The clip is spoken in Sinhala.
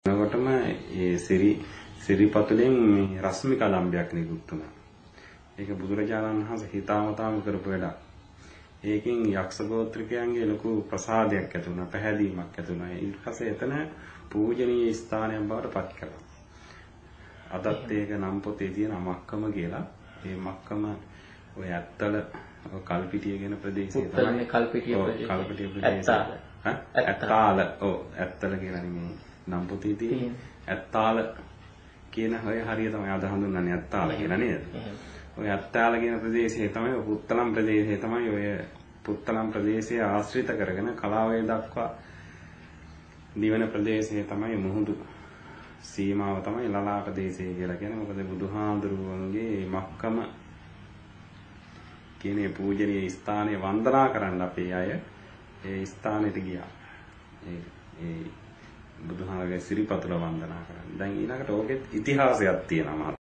එනකොටම ඒ සිරිපතුලෙන් මේ රශ්මි කලම්බයක් නිකුත් වුණා. ඒක බුදුරජාණන් වහන්සේ හිතාමතාම කරපු වැඩක්. ඒකෙන් යක්ෂ ගෝත්‍රිකයන්ගේ ලොකු ප්‍රසාදයක් ඇති වුණා, පැහැදීමක් ඇති වුණා. ඊට පස්සේ එතන පූජනීය ස්ථානයක් බවට පත් කළා. අදත් ඒක නම් පොතේ තියෙන මක්කම කියලා. ඒ මක්කම ඔය ඇත්තල කල්පිටිය කියන ප්‍රදේශයේ තමයි. කල්පිටිය ප්‍රදේශය. ඇත්තාල. ඔව් ඇත්තල කියලා නෙමෙයි. නම් පොතේ තියෙන ඇත්තාල කියන ඔය හරිය තමයි අද හඳුන්වන්නේ ඇත්තාල කියලා නේද? ඔය ඇත්තාල කියන ප්‍රදේශයේ තමයි පුත්තලම් ප්‍රදේශයේ තමයි ඔය පුත්තලම් ප්‍රදේශය ආශ්‍රිත කරගෙන කලාවේ දක්වා දිවන ප්‍රදේශයේ තමයි මුහුදු සීමාව තමයි ලලා ප්‍රදේශය කියලා කියන්නේ. මොකද බුදුහාඳුරුවන්ගේ මක්කම කියන පූජනීය ස්ථානයේ වන්දනා කරන්න අපේ අය ඒ ස්ථානෙට ගියා. ඒ බුදුහාමගේ සිරිපතුල වන්දනා කරන්න. දැන් ඊළඟට ඕකෙත් ඉතිහාසයක් තියෙනවා.